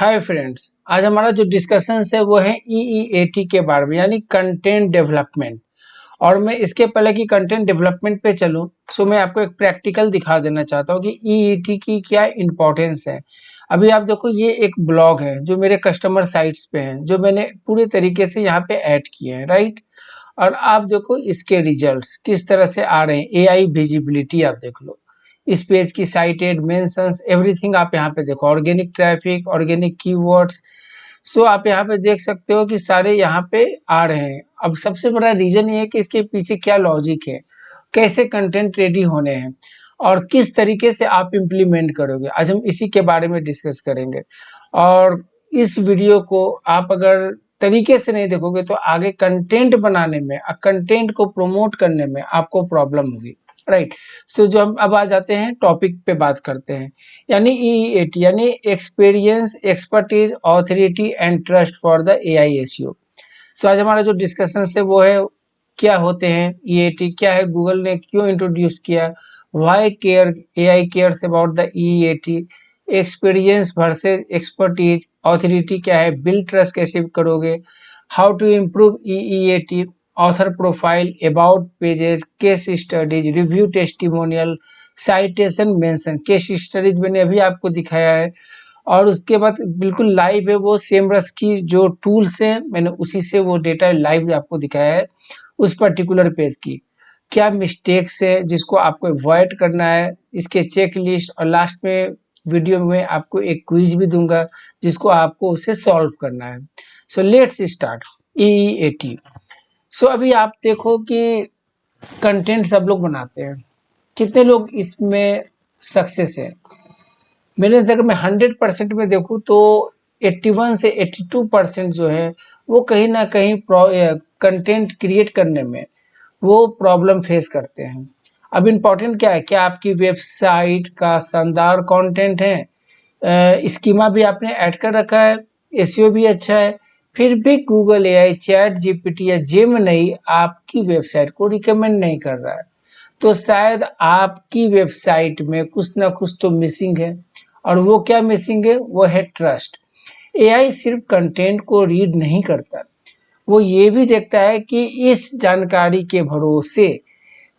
Hi friends, आज हमारा जो डिस्कशन है वो है EEAT के बारे में, यानी कंटेंट डेवलपमेंट। और मैं इसके पहले कि कंटेंट डेवलपमेंट पे चलूं, सो मैं आपको एक प्रैक्टिकल दिखा देना चाहता हूं कि EET की क्या इंपॉर्टेंस है। अभी आप देखो, ये एक ब्लॉग है जो मेरे कस्टमर साइट्स पे है, जो मैंने पूरे तरीके से यहाँ पे ऐड किए हैं, राइट। और आप देखो इसके रिजल्ट्स किस तरह से आ रहे हैं। AI विजिबिलिटी आप देख लो, इस पेज की साइटेड मेंशंस एवरीथिंग आप यहाँ पे देखो, ऑर्गेनिक ट्रैफिक, ऑर्गेनिक कीवर्ड्स। सो आप यहाँ पे देख सकते हो कि सारे यहाँ पे आ रहे हैं। अब सबसे बड़ा रीजन ये है कि इसके पीछे क्या लॉजिक है, कैसे कंटेंट रेडी होने हैं और किस तरीके से आप इम्प्लीमेंट करोगे। आज हम इसी के बारे में डिस्कस करेंगे। और इस वीडियो को आप अगर तरीके से नहीं देखोगे तो आगे कंटेंट बनाने में, कंटेंट को प्रमोट करने में आपको प्रॉब्लम होगी, राइट। सो जो हम अब आ जाते हैं टॉपिक पे बात करते हैं, यानी EEAT यानी experience, expertise, authority and trust for the AI SEO। सो आज हमारा जो डिस्कशन है वो है क्या होते हैं EEAT, क्या है, गूगल ने क्यों इंट्रोड्यूस किया, why care AI cares about the EEAT, experience versus expertise, authority क्या है, बिल्ड ट्रस्ट कैसे करोगे, how to improve EEAT, author profile, about pages, case studies, review, testimonial, citation mention. Case studies मैंने अभी आपको दिखाया है, और उसके बाद बिल्कुल लाइव है वो सेमरस की जो टूल्स हैं, मैंने उसी से वो डेटा लाइव आपको दिखाया है उस पर्टिकुलर पेज की। क्या मिस्टेक्स है जिसको आपको अवॉइड करना है, इसके चेक लिस्ट, और लास्ट में वीडियो में आपको एक क्विज भी दूंगा जिसको आपको उसे सॉल्व करना है। So let's start EEAT। सो अभी आप देखो कि कंटेंट सब लोग बनाते हैं, कितने लोग इसमें सक्सेस है। मेरे अगर मैं 100% में देखूँ तो 81 से 82% जो है वो कहीं ना कहीं कंटेंट क्रिएट करने में वो प्रॉब्लम फेस करते हैं। अब इम्पोर्टेंट क्या है, क्या आपकी वेबसाइट का शानदार कंटेंट है, स्कीमा भी आपने ऐड कर रखा है, एसईओ भी अच्छा है, फिर भी गूगल AI, चैट GPT या जेमिनी आपकी वेबसाइट को रिकमेंड नहीं कर रहा है, तो शायद आपकी वेबसाइट में कुछ ना कुछ तो मिसिंग है। और वो क्या मिसिंग है, वो है ट्रस्ट। AI सिर्फ कंटेंट को रीड नहीं करता, वो ये भी देखता है कि इस जानकारी के भरोसे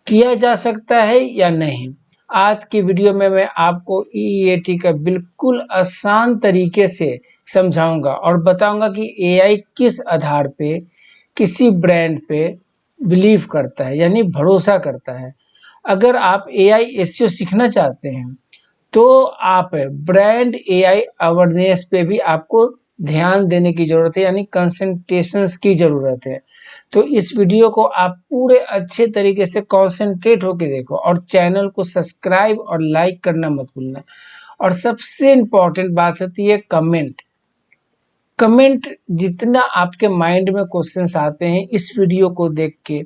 किया जा सकता है या नहीं। आज की वीडियो में मैं आपको EEAT का बिल्कुल आसान तरीके से समझाऊंगा और बताऊंगा कि AI किस आधार पे किसी ब्रांड पे बिलीव करता है, यानी भरोसा करता है। अगर आप AI SEO सीखना चाहते हैं तो आप ब्रांड AI अवेयरनेस पे भी आपको ध्यान देने की जरूरत है, यानी कंसंट्रेशन की जरूरत है। तो इस वीडियो को आप पूरे अच्छे तरीके से कंसंट्रेट होकर देखो, और चैनल को सब्सक्राइब और लाइक करना मत भूलना। और सबसे इम्पोर्टेंट बात होती है कमेंट। कमेंट जितना आपके माइंड में क्वेश्चंस आते हैं इस वीडियो को देख के,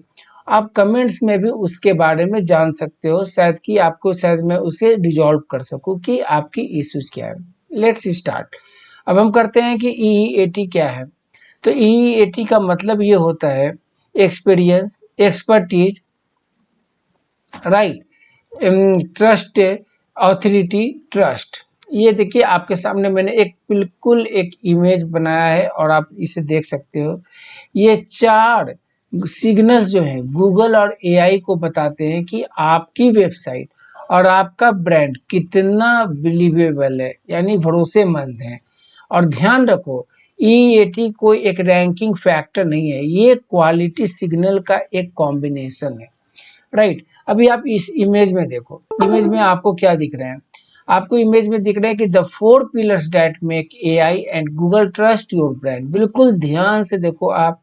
आप कमेंट्स में भी उसके बारे में जान सकते हो, शायद कि आपको, शायद मैं उसे रिजॉल्व कर सकूं कि आपकी इश्यूज क्या है। Let's start. अब हम करते हैं कि EEAT क्या है। तो EEAT का मतलब ये होता है experience, expertise, right, trust, authority, trust. ये देखिए आपके सामने मैंने एक बिल्कुल एक इमेज बनाया है और आप इसे देख सकते हो। ये 4 सिग्नल्स जो हैं गूगल और AI को बताते हैं कि आपकी वेबसाइट और आपका ब्रांड कितना बिलीवेबल है, यानी भरोसेमंद है। और ध्यान रखो, EEAT कोई एक रैंकिंग फैक्टर नहीं है, ये क्वालिटी सिग्नल का एक कॉम्बिनेशन है, राइट। अभी आप इस इमेज में देखो, इमेज में आपको क्या दिख रहा है, आपको इमेज में दिख रहा है कि the 4 pillars that make AI and Google trust your brand. बिल्कुल ध्यान से देखो आप,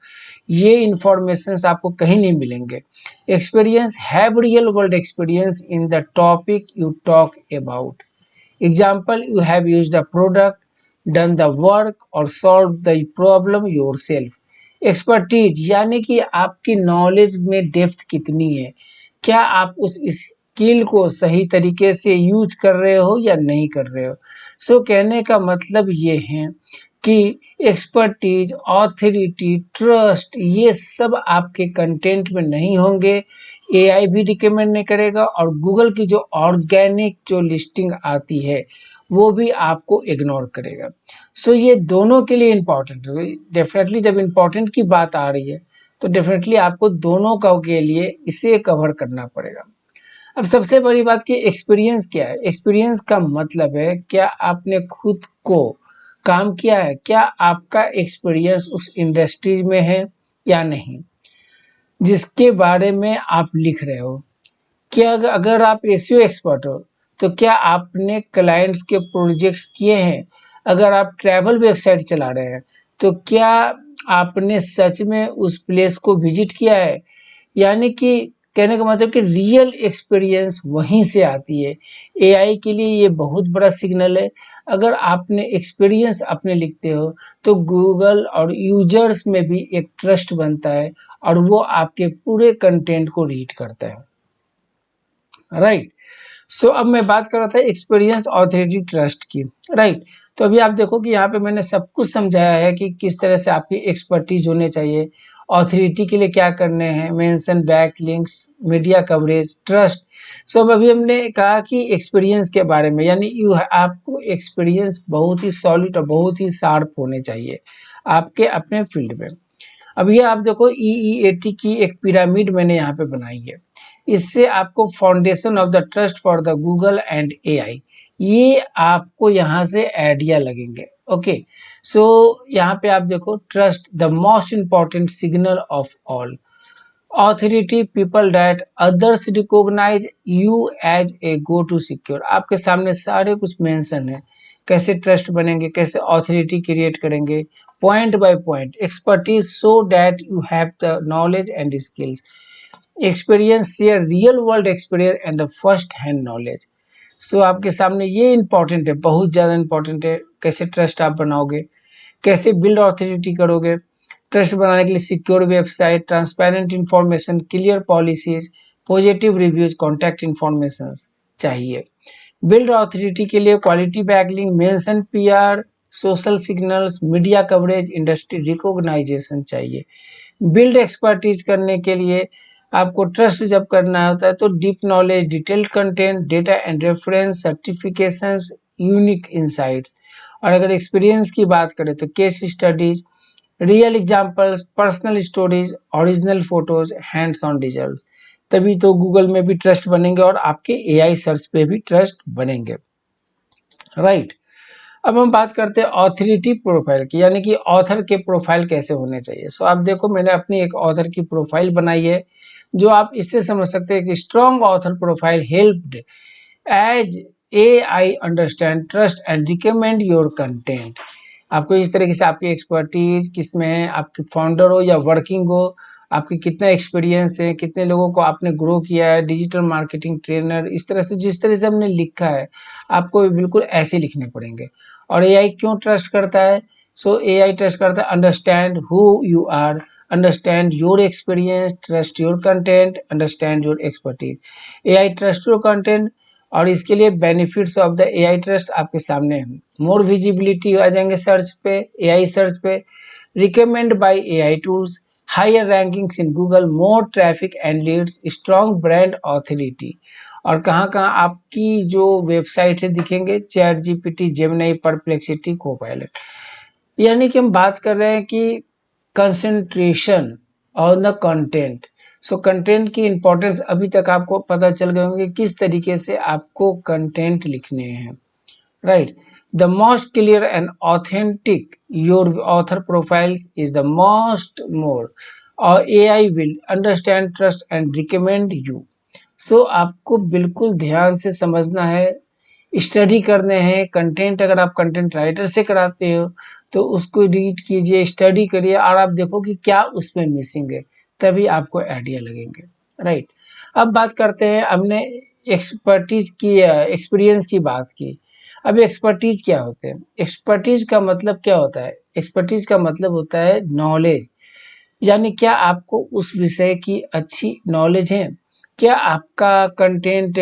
ये इंफॉर्मेशन आपको कहीं नहीं मिलेंगे। Experience, have real world experience in the topic you talk about. Example, you have use the product, done the work और solve the problem yourself. Expertise यानी कि आपकी नॉलेज में डेप्थ कितनी है, क्या आप उस स्किल को सही तरीके से यूज कर रहे हो या नहीं कर रहे हो। सो कहने का मतलब ये है कि एक्सपर्टीज, ऑथोरिटी, ट्रस्ट, ये सब आपके कंटेंट में नहीं होंगे, AI भी रिकमेंड नहीं करेगा। और गूगल की जो ऑर्गेनिक जो लिस्टिंग आती है वो भी आपको इग्नोर करेगा। सो ये दोनों के लिए इम्पॉर्टेंट है। डेफिनेटली जब इम्पॉर्टेंट की बात आ रही है तो डेफिनेटली आपको दोनों का के लिए इसे कवर करना पड़ेगा। अब सबसे बड़ी बात कि एक्सपीरियंस क्या है। एक्सपीरियंस का मतलब है क्या आपने खुद को काम किया है, क्या आपका एक्सपीरियंस उस इंडस्ट्री में है या नहीं जिसके बारे में आप लिख रहे हो। क्या अगर आप एसईओ एक्सपर्ट हो तो क्या आपने क्लाइंट्स के प्रोजेक्ट्स किए हैं। अगर आप ट्रैवल वेबसाइट चला रहे हैं तो क्या आपने सच में उस प्लेस को विजिट किया है। यानी कि कहने का मतलब कि रियल एक्सपीरियंस वहीं से आती है। एआई के लिए ये बहुत बड़ा सिग्नल है। अगर आपने एक्सपीरियंस अपने लिखते हो तो गूगल और यूजर्स में भी एक ट्रस्ट बनता है और वो आपके पूरे कंटेंट को रीड करता है। राइट। सो अब मैं बात कर रहा था एक्सपीरियंस ऑथोरिटी ट्रस्ट की। राइट। तो अभी आप देखो कि यहाँ पे मैंने सब कुछ समझाया है कि किस तरह से आपकी एक्सपर्टीज होने चाहिए, ऑथोरिटी के लिए क्या करने हैं, mention, back links, media coverage, trust. So अब अभी हमने कहा कि एक्सपीरियंस के बारे में, यानी आपको एक्सपीरियंस बहुत ही सॉलिड और बहुत ही शार्प होने चाहिए आपके अपने फील्ड में। अब ये आप देखो EEAT की एक पिरामिड मैंने यहाँ पे बनाई है। इससे आपको foundation of the trust for the Google and AI, ये आपको यहाँ से आइडिया लगेंगे। ओके। सो यहाँ पे आप देखो trust the most important signal of all, authority people that others recognise you as a go to secure. आपके सामने सारे कुछ मेंशन है, कैसे ट्रस्ट बनेंगे, कैसे ऑथोरिटी क्रिएट करेंगे, point by point. Expertise so that you have the knowledge and skills, experience share real world experience and the first hand knowledge. So आपके सामने ये इंपॉर्टेंट है, बहुत ज़्यादा इंपॉर्टेंट है। कैसे ट्रस्ट आप बनाओगे, कैसे बिल्ड ऑथोरिटी करोगे। ट्रस्ट बनाने के लिए secure website, transparent information, clear policies, positive reviews, contact information चाहिए। बिल्ड ऑथोरिटी के लिए quality backlink, mention, PR, social signals, media coverage, industry recognition चाहिए। बिल्ड एक्सपर्टीज करने के लिए आपको ट्रस्ट जब करना होता है तो deep knowledge, detailed content, data and reference, certifications, unique insights. और अगर एक्सपीरियंस की बात करें तो case studies, real examples, personal stories, original photos, hands on result. तभी तो गूगल में भी ट्रस्ट बनेंगे और आपके एआई सर्च पे भी ट्रस्ट बनेंगे। राइट। अब हम बात करते हैं ऑथोरिटी प्रोफाइल की, यानी कि ऑथर के प्रोफाइल कैसे होने चाहिए। सो आप देखो मैंने अपनी एक ऑथर की प्रोफाइल बनाई है जो आप इससे समझ सकते हैं कि strong author profile helped as AI understand, trust and recommend your content. आपको इस तरीके से आपकी एक्सपर्टीज किस में है, आपके फाउंडर हो या वर्किंग हो, आपके कितना एक्सपीरियंस है, कितने लोगों को आपने ग्रो किया है, डिजिटल मार्केटिंग ट्रेनर, इस तरह से जिस तरह से हमने लिखा है आपको बिल्कुल ऐसे लिखने पड़ेंगे। और एआई क्यों ट्रस्ट करता है। सो एआई ट्रस्ट करता है understand who you are, understand your experience, trust your content, understand your expertise. AI trust your content और इसके लिए benefits of the AI trust आपके सामने है। मोर विजिबिलिटी आ जाएंगे सर्च पे, एआई सर्च पे, recommend by AI tools, higher rankings in Google, more traffic and leads, strong brand authority. और कहाँ कहाँ आपकी जो वेबसाइट है दिखेंगे, ChatGPT, Gemini, Perplexity, Copilot. यानी कि हम बात कर रहे हैं कि concentration on the content. So content की इंपॉर्टेंस अभी तक आपको पता चल गए होंगे किस तरीके से आपको कंटेंट लिखने हैं। Right. The most clear and authentic your author profiles is the most more और AI will understand, trust and recommend you. So आपको बिल्कुल ध्यान से समझना है, स्टडी करने हैं कंटेंट। अगर आप कंटेंट राइटर से कराते हो तो उसको रीड कीजिए, स्टडी करिए और आप देखो कि क्या उसमें मिसिंग है, तभी आपको आइडिया लगेंगे। राइट। अब बात करते हैं, हमने एक्सपर्टीज की, एक्सपीरियंस की बात की। अब एक्सपर्टीज क्या होते हैं। एक्सपर्टीज का मतलब क्या होता है। एक्सपर्टीज का मतलब होता है नॉलेज, यानी क्या आपको उस विषय की अच्छी नॉलेज है, क्या आपका कंटेंट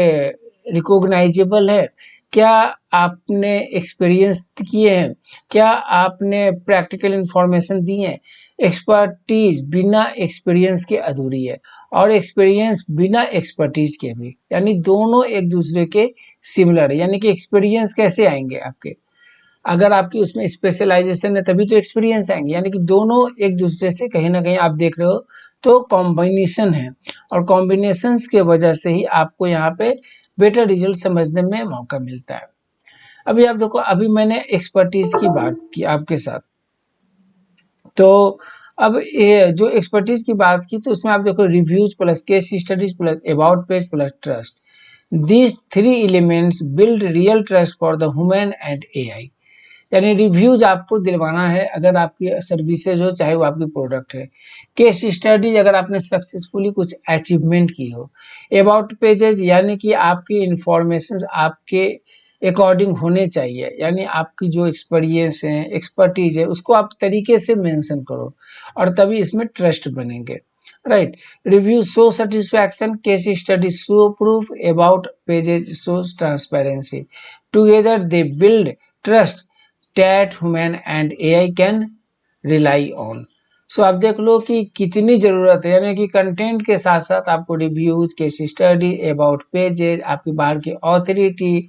रिकॉग्नाइजेबल है, क्या आपने एक्सपीरियंस किए हैं, क्या आपने प्रैक्टिकल इंफॉर्मेशन दी है। एक्सपर्टीज बिना एक्सपीरियंस के अधूरी है और एक्सपीरियंस बिना एक्सपर्टीज के भी, यानी दोनों एक दूसरे के सिमिलर है। यानी कि एक्सपीरियंस कैसे आएंगे आपके, अगर आपकी उसमें स्पेशलाइजेशन है तभी तो एक्सपीरियंस आएंगे। यानी कि दोनों एक दूसरे से कहीं ना कहीं आप देख रहे हो तो कॉम्बिनेशन है, और कॉम्बिनेशंस के वजह से ही आपको यहाँ पे बेटर रिजल्ट समझने में मौका मिलता है। अभी आप देखो, अभी मैंने एक्सपर्टीज की बात की आपके साथ, तो अब ये जो एक्सपर्टीज की बात की तो उसमें आप देखो reviews plus case studies plus about page plus trust, these three elements build real trust for the human and AI। यानी रिव्यूज आपको दिलवाना है अगर आपकी सर्विसेज हो, चाहे वो आपकी प्रोडक्ट है। केस स्टडीज अगर आपने सक्सेसफुली कुछ अचीवमेंट की हो। अबाउट पेजेज यानी कि आपकी इंफॉर्मेशन आपके अकॉर्डिंग होने चाहिए, यानी आपकी जो एक्सपीरियंस है, एक्सपर्टीज है, उसको आप तरीके से मेंशन करो और तभी इसमें ट्रस्ट बनेंगे, right. Review show satisfaction, case study show proof, about pages shows transparency, together they build trust that human and AI can rely on। सो आप देख लो कि कितनी जरूरत है, यानी कि कंटेंट के साथ साथ आपको reviews, case study, about pages, आपकी बाहर की ऑथोरिटी,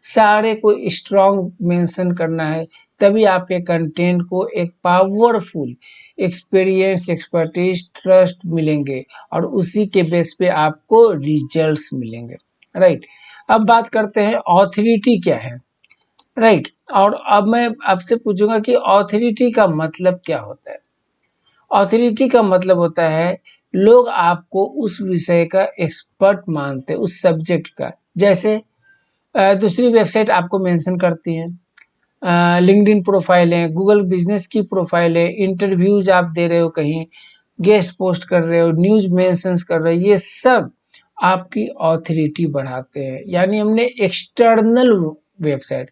सारे को स्ट्रॉन्ग मेंशन करना है, तभी आपके कंटेंट को एक पावरफुल एक्सपीरियंस, एक्सपर्टीज, ट्रस्ट मिलेंगे और उसी के बेस पे आपको रिजल्ट्स मिलेंगे, राइट। अब बात करते हैं ऑथोरिटी क्या है, राइट। और अब मैं आपसे पूछूंगा कि ऑथोरिटी का मतलब क्या होता है। ऑथोरिटी का मतलब होता है लोग आपको उस विषय का एक्सपर्ट मानते हैं, उस सब्जेक्ट का। जैसे दूसरी वेबसाइट आपको मेंशन करती हैं, लिंक्डइन प्रोफाइल है, गूगल बिजनेस की प्रोफाइल है, इंटरव्यूज आप दे रहे हो, कहीं गेस्ट पोस्ट कर रहे हो, न्यूज मेंशंस कर रहे हो, ये सब आपकी ऑथोरिटी बढ़ाते हैं। यानी हमने एक्सटर्नल वेबसाइट,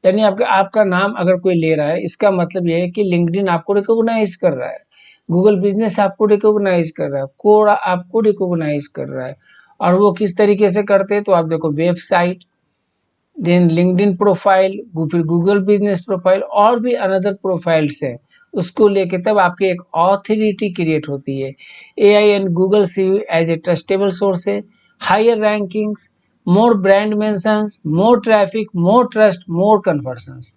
यानी आपका नाम अगर कोई ले रहा है, इसका मतलब यह है कि लिंक्डइन आपको रिकॉग्नाइज कर रहा है, गूगल बिजनेस आपको रिकॉग्नाइज कर रहा है, कोरा आपको रिकॉग्नाइज कर रहा है। और वो किस तरीके से करते हैं तो आप देखो, वेबसाइट, देन लिंक्डइन प्रोफाइल, फिर गूगल बिजनेस प्रोफाइल और भी अनदर प्रोफाइल्स हैं, उसको लेके तब आपकी एक ऑथोरिटी क्रिएट होती है। AI and Google see you as a trustable source है, higher rankings, more brand mentions, more traffic, more trust, more conversions.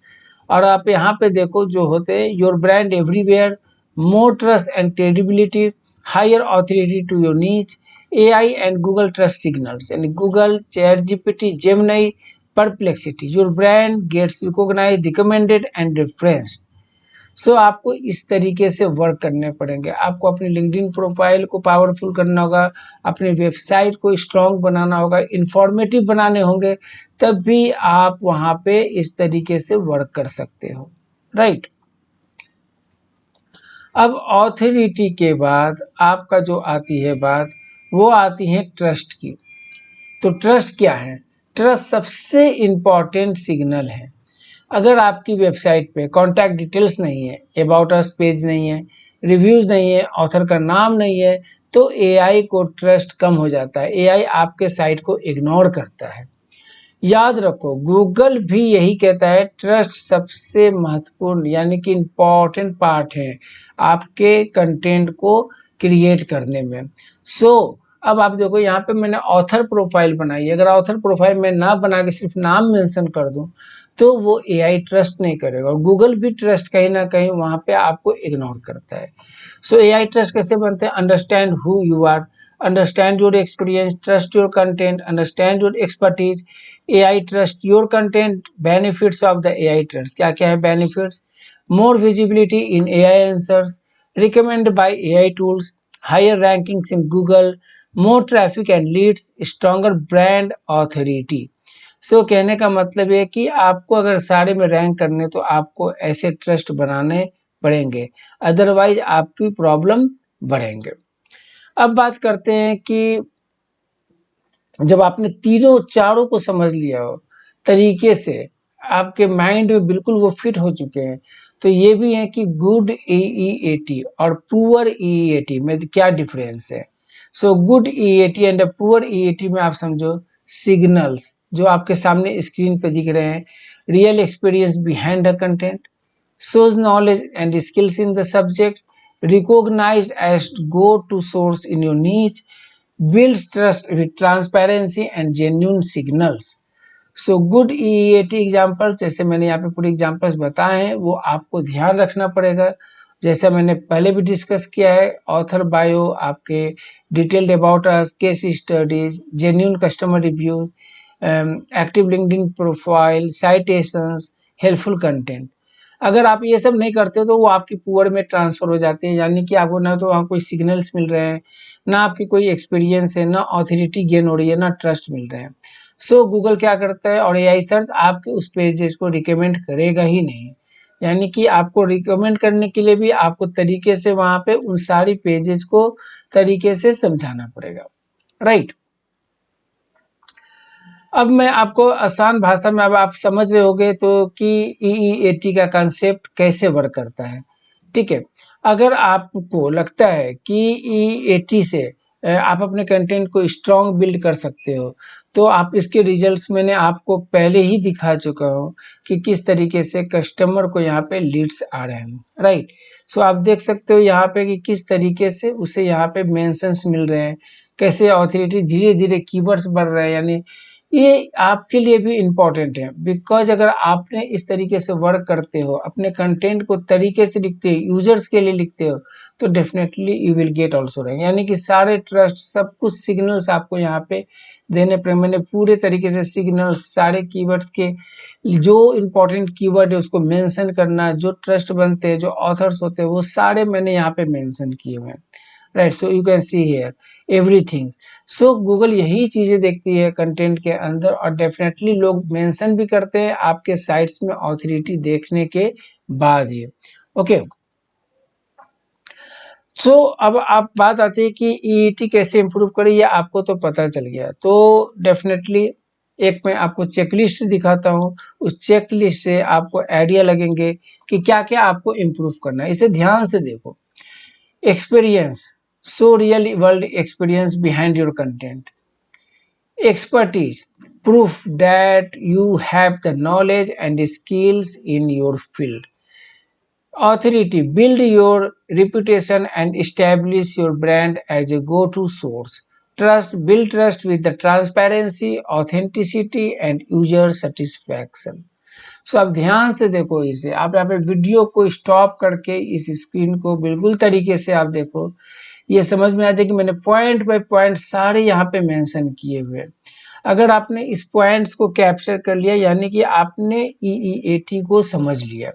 और आप यहाँ पे देखो जो होते हैं, your brand everywhere, more trust and credibility, higher authority to your niche, AI and Google trust signals, यानी Google, ChatGPT, Gemini, Perplexity, your brand gets recognized, recommended and referenced. So आपको इस तरीके से वर्क करने पड़ेंगे। आपको अपनी LinkedIn profile को पावरफुल करना होगा, अपनी वेबसाइट को स्ट्रॉन्ग बनाना होगा, इंफॉर्मेटिव बनाने होंगे, तब भी आप वहां पे इस तरीके से वर्क कर सकते हो, राइट। अब ऑथोरिटी के बाद आपका जो आती है बात, वो आती है ट्रस्ट की। तो ट्रस्ट क्या है? ट्रस्ट सबसे इम्पॉर्टेंट सिग्नल है। अगर आपकी वेबसाइट पे कॉन्टैक्ट डिटेल्स नहीं है, अबाउट अस पेज नहीं है, रिव्यूज नहीं है, ऑथर का नाम नहीं है, तो एआई को ट्रस्ट कम हो जाता है, एआई आपके साइट को इग्नोर करता है। याद रखो, गूगल भी यही कहता है, ट्रस्ट सबसे महत्वपूर्ण यानी कि इम्पॉर्टेंट पार्ट है आपके कंटेंट को क्रिएट करने में। अब आप देखो, यहाँ पे मैंने ऑथर प्रोफाइल बनाई है, अगर ऑथर प्रोफाइल मैं ना बना के सिर्फ नाम मेंशन कर दूं तो वो एआई ट्रस्ट नहीं करेगा, और गूगल भी ट्रस्ट कहीं ना कहीं वहां पे आपको इग्नोर करता है। एआई ट्रस्ट कैसे बनते हैं? Understand who you are, understand your experience, trust your content, understand your expertise. AI trust your content, benefits of the AI trust, क्या क्या है benefits? More visibility in AI answers, recommend by AI tools, higher rankings in Google, more traffic and leads, stronger brand authority. कहने का मतलब है कि आपको अगर सारे में रैंक करने तो आपको ऐसे ट्रस्ट बनाने पड़ेंगे, अदरवाइज आपकी प्रॉब्लम बढ़ेंगे। अब बात करते हैं कि जब आपने तीनों चारों को समझ लिया हो तरीके से, आपके माइंड में बिल्कुल वो फिट हो चुके हैं, तो ये भी है कि गुड EEAT और पुअर EEAT में क्या डिफरेंस है। Good EEAT and poor EEAT में आप समझो सिग्नल्स, जो आपके सामने स्क्रीन पे दिख रहे हैं, real experience behind the content, shows knowledge and skills in the subject, recognized as go-to source in your niche, builds trust with transparency and genuine signals. So good EEAT example, जैसे मैंने यहाँ पे पूरे examples बताए हैं, वो आपको ध्यान रखना पड़ेगा। जैसा मैंने पहले भी डिस्कस किया है, ऑथर बायो, आपके detailed about us, case studies, genuine customer reviews, active LinkedIn profile, citations, helpful content. अगर आप ये सब नहीं करते तो वो आपकी पुअर में ट्रांसफर हो जाते हैं, यानी कि आपको ना तो वहाँ कोई सिग्नल्स मिल रहे हैं, ना आपकी कोई एक्सपीरियंस है, ना ऑथोरिटी गेन हो रही है, ना ट्रस्ट मिल रहे हैं। सो गूगल क्या करता है, और एआई सर्च आपके उस पेजेस को रिकमेंड करेगा ही नहीं। यानी कि आपको रिकमेंड करने के लिए भी आपको तरीके से वहाँ पे उन सारी पेजेस को तरीके से समझाना पड़ेगा, राइट। अब मैं आपको आसान भाषा में, अब आप समझ रहे होंगे तो कि EEAT का कंसेप्ट कैसे वर्क करता है, ठीक है। अगर आपको लगता है कि EEAT से आप अपने कंटेंट को स्ट्रॉन्ग बिल्ड कर सकते हो, तो आप इसके रिजल्ट्स मैंने आपको पहले ही दिखा चुका हूँ कि किस तरीके से कस्टमर को यहाँ पे लीड्स आ रहे हैं, राइट। सो आप देख सकते हो यहाँ पे कि किस तरीके से उसे यहाँ पे मेंशंस मिल रहे हैं, कैसे ऑथोरिटी धीरे धीरे कीवर्ड्स बढ़ रहे हैं। यानी ये आपके लिए भी इम्पोर्टेंट है, बिकॉज अगर आपने इस तरीके से वर्क करते हो, अपने कंटेंट को तरीके से लिखते हो, यूजर्स के लिए लिखते हो, तो definitely you will get also rank. यानी कि सारे ट्रस्ट, सब कुछ सिग्नल्स आपको यहाँ पे देने पड़े। मैंने पूरे तरीके से सिग्नल्स, सारे कीवर्ड्स के जो इम्पोर्टेंट कीवर्ड है उसको मेंशन करना, जो ट्रस्ट बनते हैं, जो ऑथर्स होते हैं, वो सारे मैंने यहाँ पे मेंशन किए हुए हैं, right. So you can see here everything. So Google यही चीजें देखती है कंटेंट के अंदर, और डेफिनेटली लोग मेंशन भी करते हैं आपके साइट्स में ऑथोरिटी देखने के बाद ही, ओके। सो अब आप बात आती है कि EET कैसे इम्प्रूव करे, ये आपको तो पता चल गया। तो डेफिनेटली एक मैं आपको चेकलिस्ट दिखाता हूँ, उस चेकलिस्ट से आपको आइडिया लगेंगे कि क्या क्या आपको इम्प्रूव करना है। इसे ध्यान से देखो। Experience, show real world experience behind your content. Expertise, proof that you have the knowledge and skills in your field. Authority, build your reputation and establish your brand as a go-to source. Trust, build trust with the transparency, authenticity and user satisfaction. सो आप ध्यान से देखो इसे, आप यहाँ पे video को stop करके इस स्क्रीन को बिल्कुल तरीके से आप देखो, ये समझ में आ जाए कि मैंने पॉइंट बाय पॉइंट सारे यहाँ पे मेंशन किए हुए। अगर आपने इस पॉइंट्स को कैप्चर कर लिया, यानी कि आपने EEAT को समझ लिया।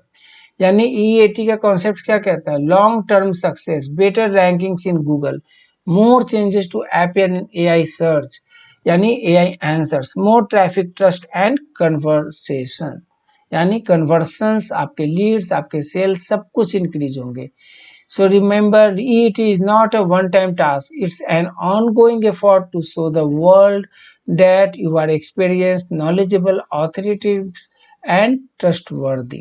यानी EEAT का कॉन्सेप्ट क्या कहता है, long term success, better rankings in Google, more changes to appear in AI search, यानी AI answers, more traffic, trust and conversation, यानी कन्वर्सन्स, आपके लीड्स, आपके सेल्स, सब कुछ इंक्रीज होंगे। So remember, it is not a one-time task. It's an ongoing effort to show the world that you are experienced, knowledgeable, authoritative and trustworthy.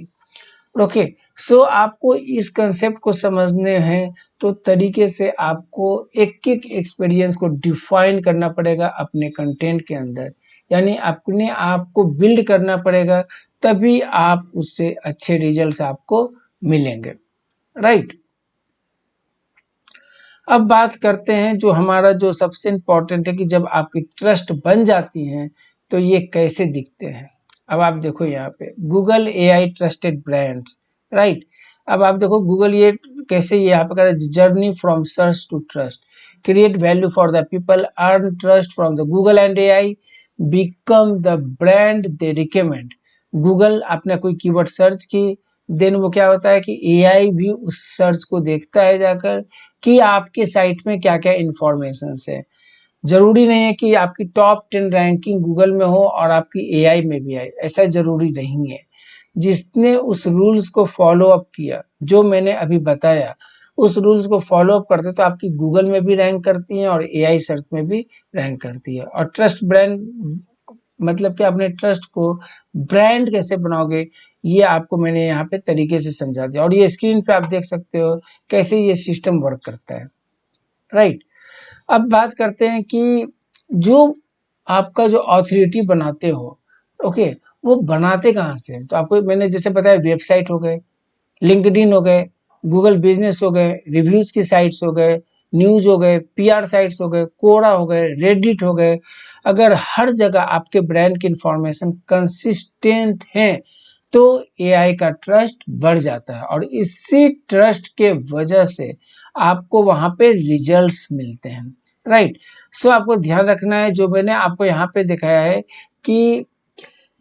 Okay, so आपको इस concept को समझने हैं तो तरीके से आपको एक एक एक्सपीरियंस को डिफाइन करना पड़ेगा अपने कंटेंट के अंदर। यानी अपने आप को बिल्ड करना पड़ेगा, तभी आप उससे अच्छे रिजल्ट्स आपको मिलेंगे, राइट। अब बात करते हैं जो हमारा जो सबसे इम्पोर्टेंट है कि जब आपकी ट्रस्ट बन जाती हैं तो ये कैसे दिखते हैं। अब आप देखो यहाँ पे Google AI trusted brands, right. अब आप देखो गूगल ये कैसे, ये यहाँ पे कर journey from search to trust, create value for the people, earn trust from the Google and AI, become the brand they recommend. Google आपने कोई कीवर्ड सर्च की, देन वो क्या होता है कि AI भी उस सर्च को देखता है जाकर कि आपके साइट में क्या क्या इंफॉर्मेशन है। जरूरी नहीं है कि आपकी टॉप 10 रैंकिंग गूगल में हो और आपकी AI में भी आए, ऐसा जरूरी नहीं है। जिसने उस रूल्स को फॉलो अप किया, जो मैंने अभी बताया, उस रूल्स को फॉलो अप करते तो आपकी गूगल में भी रैंक करती हैं और AI सर्च में भी रैंक करती है। और ट्रस्ट ब्रांड मतलब कि अपने ट्रस्ट को ब्रांड कैसे बनाओगे, ये आपको मैंने यहाँ पे तरीके से समझा दिया, और ये स्क्रीन पे आप देख सकते हो कैसे ये सिस्टम वर्क करता है, राइट। अब बात करते हैं कि जो आपका जो ऑथोरिटी बनाते हो, ओके, वो बनाते कहाँ से हैं? तो आपको मैंने जैसे बताया, वेबसाइट हो गए, लिंक्डइन हो गए, गूगल बिजनेस हो गए, रिव्यूज की साइट्स हो गए, न्यूज हो गए, पीआर साइट्स हो गए, कोरा हो गए, रेडिट हो गए। अगर हर जगह आपके ब्रांड की इंफॉर्मेशन कंसिस्टेंट है तो एआई का ट्रस्ट बढ़ जाता है, और इसी ट्रस्ट के वजह से आपको वहां पे रिजल्ट्स मिलते हैं, राइट। सो आपको ध्यान रखना है, जो मैंने आपको यहाँ पे दिखाया है कि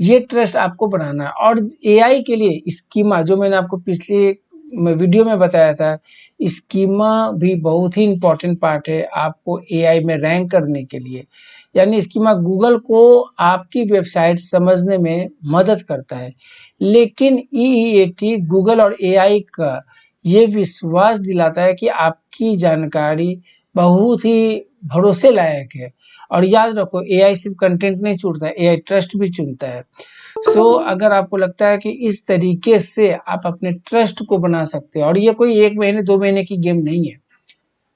ये ट्रस्ट आपको बनाना है। और एआई के लिए स्कीमा, जो मैंने आपको पिछली वीडियो में बताया था, स्कीमा भी बहुत ही इंपॉर्टेंट पार्ट है आपको एआई में रैंक करने के लिए। यानी स्कीमा गूगल को आपकी वेबसाइट समझने में मदद करता है, लेकिन ईईएटी गूगल और एआई का ये विश्वास दिलाता है कि आपकी जानकारी बहुत ही भरोसे लायक है। और याद रखो, एआई सिर्फ कंटेंट नहीं चुनता है, एआई ट्रस्ट भी चुनता है। अगर आपको लगता है कि इस तरीके से आप अपने ट्रस्ट को बना सकते हो, और ये कोई 1 महीने 2 महीने की गेम नहीं है,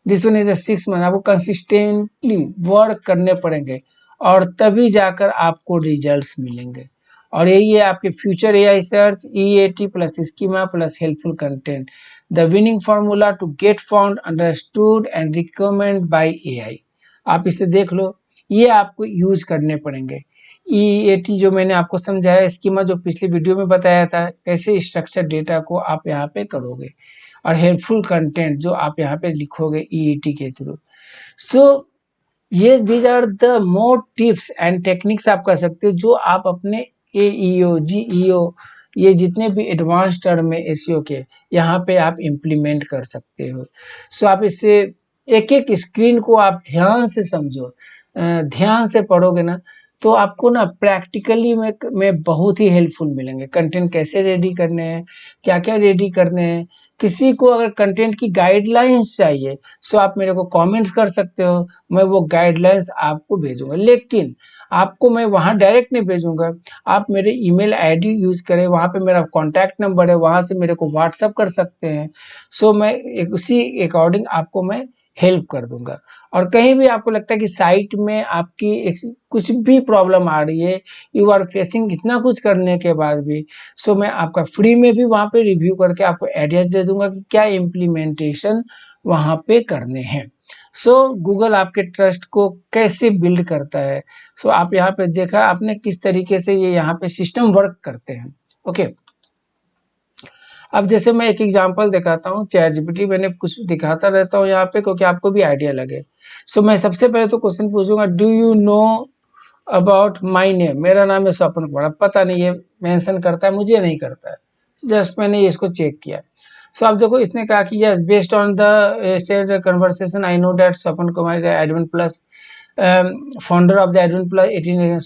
दिस वन इज 6 मंथ, आपको कंसिस्टेंटली वर्क करने पड़ेंगे और तभी जाकर आपको रिजल्ट्स मिलेंगे। और यही है आपके future AI search, EAT plus schema plus helpful content, the winning formula to get found, understood and recommend by AI. आप इसे देख लो, ये आपको यूज करने पड़ेंगे। ईएटी जो मैंने आपको समझाया, स्कीमा जो पिछली वीडियो में बताया था, कैसे स्ट्रक्चर डेटा को आप यहाँ पे करोगे, और हेल्पफुल कंटेंट जो आप यहाँ पे लिखोगे ईईटी के थ्रू। ये these are the more tips and techniques आप कर सकते हो, जो आप अपने एईओ, जीईओ, ये जितने भी एडवांस टर्म है एसईओ के, यहाँ पे आप इम्प्लीमेंट कर सकते हो। आप इससे एक एक स्क्रीन को आप ध्यान से समझो, ध्यान से पढ़ोगे ना, तो आपको ना प्रैक्टिकली में बहुत ही हेल्पफुल मिलेंगे। कंटेंट कैसे रेडी करने हैं, क्या क्या रेडी करने हैं। किसी को अगर कंटेंट की गाइडलाइंस चाहिए, आप मेरे को कमेंट्स कर सकते हो, मैं वो गाइडलाइंस आपको भेजूंगा। लेकिन आपको मैं वहाँ डायरेक्ट नहीं भेजूंगा, आप मेरे ईमेल आईडी यूज करें, वहाँ पे मेरा कॉन्टैक्ट नंबर है, वहाँ से मेरे को व्हाट्सअप कर सकते हैं। मैं उसी अकॉर्डिंग आपको मैं हेल्प कर दूंगा। और कहीं भी आपको लगता है कि साइट में आपकी कुछ भी प्रॉब्लम आ रही है, यू आर फेसिंग इतना कुछ करने के बाद भी, मैं आपका फ्री में भी वहाँ पे रिव्यू करके आपको आइडियाज दे दूंगा कि क्या इम्प्लीमेंटेशन वहाँ पे करने हैं। गूगल आपके ट्रस्ट को कैसे बिल्ड करता है। आप यहाँ पे देखा आपने किस तरीके से ये यहाँ पे सिस्टम वर्क करते हैं, ओके। अब जैसे मैं एक एग्जांपल दिखाता हूँ, चैट जीपीटी मैंने कुछ दिखाता रहता हूँ यहाँ पे, क्योंकि आपको भी आइडिया लगे। मैं सबसे पहले तो क्वेश्चन पूछूंगा, do you know about my name, मेरा नाम है स्वपन कुमार। पता नहीं ये मेंशन करता है, मुझे नहीं करता है, जस्ट मैंने इसको चेक किया। आप देखो, इसने कहा कि yes, based on the shared conversation I know that Swapan Kumar admin plus founder of the admin plus 18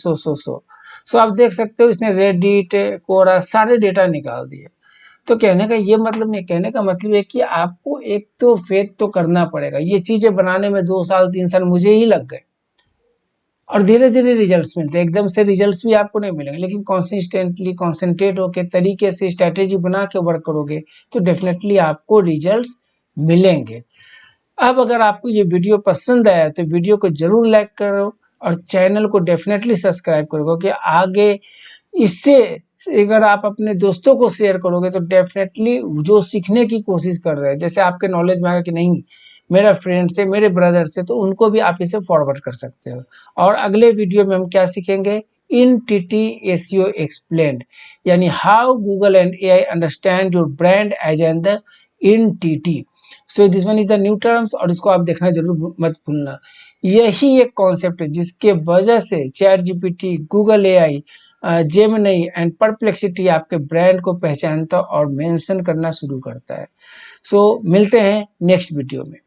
सो आप देख सकते हो, इसने रेडिट, कोरा सारे डेटा निकाल दिए। तो कहने का ये मतलब नहीं, कहने का मतलब है कि आपको एक तो फेथ तो करना पड़ेगा। ये चीजें बनाने में 2 साल 3 साल मुझे ही लग गए, और धीरे धीरे रिजल्ट्स मिलते हैं। एकदम से रिजल्ट्स भी आपको नहीं मिलेंगे, लेकिन कंसिस्टेंटली कॉन्सेंट्रेट होकर तरीके से स्ट्रेटेजी बना के वर्क करोगे तो डेफिनेटली आपको रिजल्ट्स मिलेंगे। अब अगर आपको ये वीडियो पसंद आया तो वीडियो को जरूर लाइक करो, और चैनल को डेफिनेटली सब्सक्राइब करो, क्योंकि आगे इससे अगर आप अपने दोस्तों को शेयर करोगे तो डेफिनेटली जो सीखने की कोशिश कर रहे हैं, जैसे आपके नॉलेज में आएगा कि नहीं मेरा फ्रेंड से, मेरे ब्रदर से, तो उनको भी आप इसे फॉरवर्ड कर सकते हो। और अगले वीडियो में हम क्या सीखेंगे, इन टीटी एसईओ एक्सप्लेन्ड, यानी how Google and AI understand your brand as an the entity. This one is the new terms, और इसको आप देखना जरूर मत भूलना। यही एक कॉन्सेप्ट है जिसके वजह से chat GPT, Google AI, Gemini and perplexity आपके ब्रांड को पहचानता और मेंशन करना शुरू करता है। मिलते हैं नेक्स्ट वीडियो में।